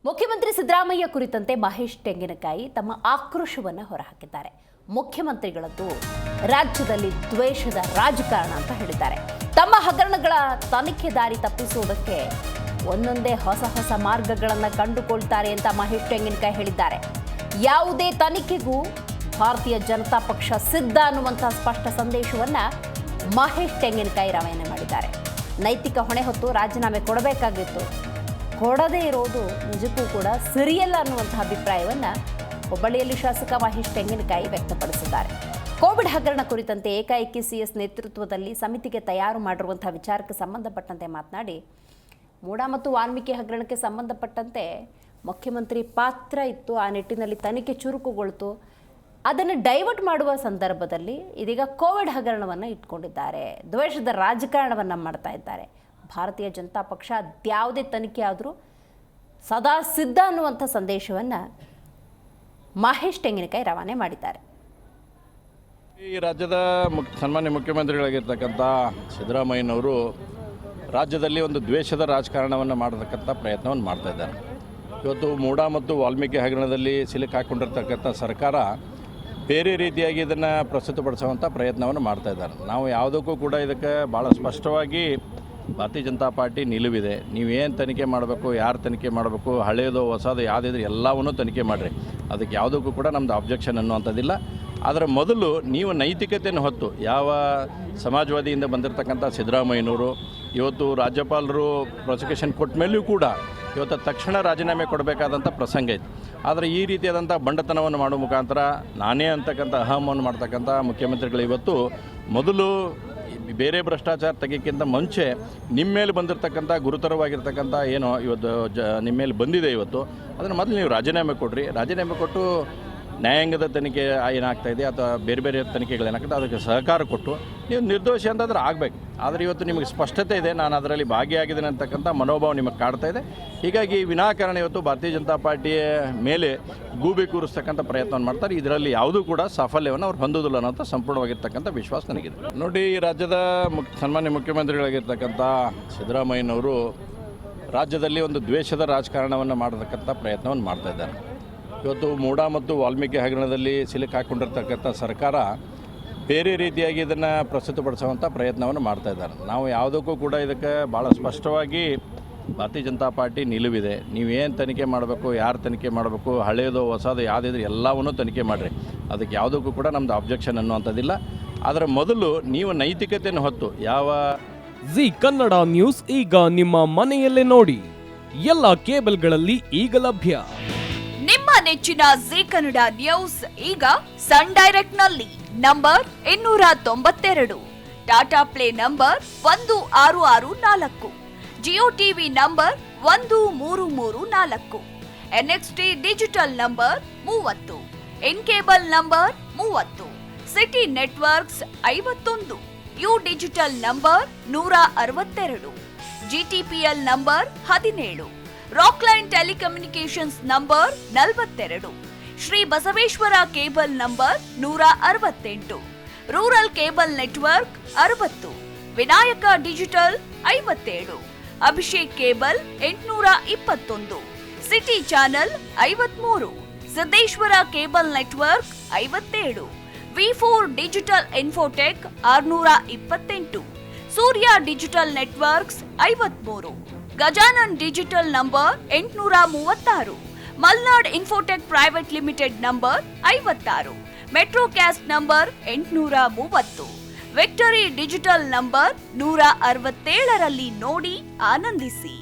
ಮುಖ್ಯಮಂತ್ರಿ ಸಿದ್ದರಾಮಯ್ಯ ಕುರಿತಂತೆ ಮಹೇಶ್ ತೆಂಗಿನಕಾಯಿ ತಮ್ಮ ಆಕ್ರೋಶವನ್ನು ಹೊರಹಾಕಿದ್ದಾರೆ. ಮುಖ್ಯಮಂತ್ರಿಗಳದ್ದು ರಾಜ್ಯದಲ್ಲಿ ದ್ವೇಷದ ರಾಜಕಾರಣ ಅಂತ ಹೇಳಿದ್ದಾರೆ. ತಮ್ಮ ಹಗರಣಗಳ ತನಿಖೆ ದಾರಿ ತಪ್ಪಿಸುವುದಕ್ಕೆ ಒಂದೊಂದೇ ಹೊಸ ಮಾರ್ಗಗಳನ್ನು ಕಂಡುಕೊಳ್ತಾರೆ ಅಂತ ಮಹೇಶ್ ತೆಂಗಿನಕಾಯಿ ಹೇಳಿದ್ದಾರೆ. ಯಾವುದೇ ತನಿಖೆಗೂ ಭಾರತೀಯ ಜನತಾ ಪಕ್ಷ ಸಿದ್ಧ ಅನ್ನುವಂತಹ ಸ್ಪಷ್ಟ ಸಂದೇಶವನ್ನ ಮಹೇಶ್ ತೆಂಗಿನಕಾಯಿ ರವಾನೆ ಮಾಡಿದ್ದಾರೆ. ನೈತಿಕ ಹೊಣೆ ಹೊತ್ತು ರಾಜೀನಾಮೆ ಕೊಡಬೇಕಾಗಿತ್ತು, ಕೊಡದೇ ಇರೋದು ನಿಜಕ್ಕೂ ಕೂಡ ಸರಿಯಲ್ಲ ಅನ್ನುವಂತಹ ಅಭಿಪ್ರಾಯವನ್ನು ಹುಬ್ಬಳ್ಳಿಯಲ್ಲಿ ಶಾಸಕ ಮಹೇಶ್ ತೆಂಗಿನಕಾಯಿ ವ್ಯಕ್ತಪಡಿಸಿದ್ದಾರೆ. ಕೋವಿಡ್ ಹಗರಣ ಕುರಿತಂತೆ ಏಕಾಏಕಿ ಸಿಎಸ್ ನೇತೃತ್ವದಲ್ಲಿ ಸಮಿತಿಗೆ ತಯಾರು ಮಾಡಿರುವಂತಹ ವಿಚಾರಕ್ಕೆ ಸಂಬಂಧಪಟ್ಟಂತೆ ಮಾತನಾಡಿ, ಮೂಡಾ ಮತ್ತು ವಾಲ್ಮೀಕಿ ಹಗರಣಕ್ಕೆ ಸಂಬಂಧಪಟ್ಟಂತೆ ಮುಖ್ಯಮಂತ್ರಿ ಪಾತ್ರ ಇತ್ತು, ಆ ನಿಟ್ಟಿನಲ್ಲಿ ತನಿಖೆ ಚುರುಕುಗೊಳ್ತು, ಅದನ್ನು ಡೈವರ್ಟ್ ಮಾಡುವ ಸಂದರ್ಭದಲ್ಲಿ ಇದೀಗ ಕೋವಿಡ್ ಹಗರಣವನ್ನು ಇಟ್ಕೊಂಡಿದ್ದಾರೆ, ದ್ವೇಷದ ರಾಜಕಾರಣವನ್ನು ಮಾಡ್ತಾ ಇದ್ದಾರೆ. ಭಾರತೀಯ ಜನತಾ ಪಕ್ಷ ಅದ್ಯಾವುದೇ ತನಿಖೆ ಆದರೂ ಸದಾ ಸಿದ್ಧ ಅನ್ನುವಂಥ ಸಂದೇಶವನ್ನು ಮಹೇಶ್ ತೆಂಗಿನಕಾಯಿ ರವಾನೆ ಮಾಡಿದ್ದಾರೆ. ಈ ರಾಜ್ಯದ ಸನ್ಮಾನ್ಯ ಮುಖ್ಯಮಂತ್ರಿಗಳಾಗಿರ್ತಕ್ಕಂಥ ಸಿದ್ದರಾಮಯ್ಯನವರು ರಾಜ್ಯದಲ್ಲಿ ಒಂದು ದ್ವೇಷದ ರಾಜಕಾರಣವನ್ನು ಮಾಡತಕ್ಕಂಥ ಪ್ರಯತ್ನವನ್ನು ಮಾಡ್ತಾ ಇದ್ದಾರೆ. ಇವತ್ತು ಮೂಡಾ ಮತ್ತು ವಾಲ್ಮೀಕಿ ಹಗರಣದಲ್ಲಿ ಸಿಲುಕಾಕೊಂಡಿರ್ತಕ್ಕಂಥ ಸರ್ಕಾರ ಬೇರೆ ರೀತಿಯಾಗಿ ಇದನ್ನು ಪ್ರಸ್ತುತಪಡಿಸುವಂಥ ಪ್ರಯತ್ನವನ್ನು ಮಾಡ್ತಾ ಇದ್ದಾರೆ. ನಾವು ಯಾವುದಕ್ಕೂ ಕೂಡ ಇದಕ್ಕೆ ಭಾಳ ಸ್ಪಷ್ಟವಾಗಿ ಭಾರತೀಯ ಜನತಾ ಪಾರ್ಟಿ ನಿಲುವಿದೆ. ನೀವೇನು ತನಿಖೆ ಮಾಡಬೇಕು, ಯಾರು ತನಿಖೆ ಮಾಡಬೇಕು, ಹಳೆಯದು ಹೊಸದು ಯಾವುದಿದ್ರೆ ಎಲ್ಲವನ್ನೂ ತನಿಖೆ ಮಾಡಿರಿ, ಅದಕ್ಕೆ ಯಾವುದಕ್ಕೂ ಕೂಡ ನಮ್ಮದು ಅಬ್ಜೆಕ್ಷನ್ ಅನ್ನುವಂಥದ್ದಿಲ್ಲ. ಅದರ ಮೊದಲು ನೀವು ನೈತಿಕತೆಯನ್ನು ಹೊತ್ತು ಯಾವ ಸಮಾಜವಾದಿಯಿಂದ ಬಂದಿರತಕ್ಕಂಥ ಸಿದ್ದರಾಮಯ್ಯನವರು ಇವತ್ತು ರಾಜ್ಯಪಾಲರು ಪ್ರಾಸಿಕ್ಯೂಷನ್ ಕೊಟ್ಟ ಮೇಲೂ ಕೂಡ ಇವತ್ತು ತಕ್ಷಣ ರಾಜೀನಾಮೆ ಕೊಡಬೇಕಾದಂಥ ಪ್ರಸಂಗ ಇತ್ತು. ಆದರೆ ಈ ರೀತಿಯಾದಂಥ ಬಂಡತನವನ್ನು ಮಾಡುವ ಮುಖಾಂತರ ನಾನೇ ಅಂತಕ್ಕಂಥ ಅಹಮವನ್ನು ಮಾಡ್ತಕ್ಕಂಥ ಮುಖ್ಯಮಂತ್ರಿಗಳು ಇವತ್ತು ಮೊದಲು ಬೇರೆ ಭ್ರಷ್ಟಾಚಾರ ತೆಗೆಯಕ್ಕಿಂತ ಮುಂಚೆ ನಿಮ್ಮ ಮೇಲೆ ಬಂದಿರತಕ್ಕಂಥ ಗುರುತರವಾಗಿರ್ತಕ್ಕಂಥ ಏನೋ ಇವತ್ತು ನಿಮ್ಮ ಮೇಲೆ ಬಂದಿದೆ ಇವತ್ತು, ಅದನ್ನು ಮೊದಲು ನೀವು ರಾಜೀನಾಮೆ ಕೊಡ್ರಿ. ರಾಜೀನಾಮೆ ಕೊಟ್ಟು ನ್ಯಾಯಾಂಗದ ತನಿಖೆ ಏನಾಗ್ತಾಯಿದೆ ಅಥವಾ ಬೇರೆ ಬೇರೆ ತನಿಖೆಗಳೇನಾಗ್ತದೆ ಅದಕ್ಕೆ ಸಹಕಾರ ಕೊಟ್ಟು ನೀವು ನಿರ್ದೋಷಿ ಅಂತಂದ್ರೆ ಆಗಬೇಕು. ಆದರೆ ಇವತ್ತು ನಿಮಗೆ ಸ್ಪಷ್ಟತೆ ಇದೆ, ನಾನು ಅದರಲ್ಲಿ ಭಾಗಿಯಾಗಿದ್ದೇನೆ ಅಂತಕ್ಕಂಥ ಮನೋಭಾವ ನಿಮಗೆ ಕಾಡ್ತಾ ಇದೆ. ಹೀಗಾಗಿ ವಿನಾಕಾರಣ ಇವತ್ತು ಭಾರತೀಯ ಜನತಾ ಪಾರ್ಟಿಯ ಮೇಲೆ ಗೂಬೆ ಕೂರಿಸ್ತಕ್ಕಂಥ ಪ್ರಯತ್ನವನ್ನು ಮಾಡ್ತಾರೆ. ಇದರಲ್ಲಿ ಯಾವುದೂ ಕೂಡ ಸಾಫಲ್ಯವನ್ನು ಅವ್ರು ಹೊಂದೋದಿಲ್ಲ ಅನ್ನೋಂಥ ಸಂಪೂರ್ಣವಾಗಿರ್ತಕ್ಕಂಥ ವಿಶ್ವಾಸ ನನಗಿದೆ. ನೋಡಿ, ಈ ರಾಜ್ಯದ ಸನ್ಮಾನ್ಯ ಮುಖ್ಯಮಂತ್ರಿಗಳಾಗಿರ್ತಕ್ಕಂಥ ಸಿದ್ದರಾಮಯ್ಯನವರು ರಾಜ್ಯದಲ್ಲಿ ಒಂದು ದ್ವೇಷದ ರಾಜಕಾರಣವನ್ನು ಮಾಡತಕ್ಕಂಥ ಪ್ರಯತ್ನವನ್ನು ಮಾಡ್ತಾ ಇದ್ದಾರೆ. ಇವತ್ತು ಮೂಡಾ ಮತ್ತು ವಾಲ್ಮೀಕಿ ಹಗರಣದಲ್ಲಿ ಸಿಲುಕಾಕೊಂಡಿರ್ತಕ್ಕಂಥ ಸರ್ಕಾರ ಬೇರೆ ರೀತಿಯಾಗಿ ಇದನ್ನು ಪ್ರಸ್ತುತಪಡಿಸುವಂಥ ಪ್ರಯತ್ನವನ್ನು ಮಾಡ್ತಾ ಇದ್ದಾರೆ. ನಾವು ಯಾವುದಕ್ಕೂ ಕೂಡ ಇದಕ್ಕೆ ಭಾಳ ಸ್ಪಷ್ಟವಾಗಿ ಭಾರತೀಯ ಜನತಾ ಪಾರ್ಟಿ ನಿಲುವಿದೆ. ನೀವೇನು ತನಿಖೆ ಮಾಡಬೇಕು, ಯಾರು ತನಿಖೆ ಮಾಡಬೇಕು, ಹಳೆಯದು ಹೊಸದು ಯಾವುದಿದ್ರೆ ಎಲ್ಲವನ್ನೂ ತನಿಖೆ ಮಾಡಿರಿ, ಅದಕ್ಕೆ ಯಾವುದಕ್ಕೂ ಕೂಡ ನಮ್ಮದು ಅಬ್ಜೆಕ್ಷನ್ ಅನ್ನುವಂಥದ್ದಿಲ್ಲ. ಅದರ ಮೊದಲು ನೀವು ನೈತಿಕತೆಯನ್ನು ಹೊತ್ತು ಯಾವ ಜಿ ಕನ್ನಡ ನ್ಯೂಸ್ ಈಗ ನಿಮ್ಮ ಮನೆಯಲ್ಲೇ ನೋಡಿ, ಎಲ್ಲ ಕೇಬಲ್ಗಳಲ್ಲಿ ಈಗ ಲಭ್ಯ. ನಿಮ್ಮ ನೆಚ್ಚಿನ ಜಿ ಕನ್ನಡ ನ್ಯೂಸ್ ಈಗ ಸನ್ ಡೈರೆಕ್ಟ್ ನಲ್ಲಿ number 292, Tata Play number 1664, Jio TV number 1334, NXT digital number 30, In cable number 30, Siti networks 51, U digital number 162, GTPL number 17, Rockline telecommunications number 42, Shri Basaveshwara cable number 168, rural cable network 60, Vinayaka digital 57, Abhishek cable 821, Siti channel 53, Siddeshwara cable network 57, ವಿ4 digital infotech 628, Surya digital networks 53, Gajanan digital number 836, Malnad infotech private limited number 56, Metrocast number 830, Victory digital number 167ರಲ್ಲಿ ನೋಡಿ ಆನಂದಿಸಿ.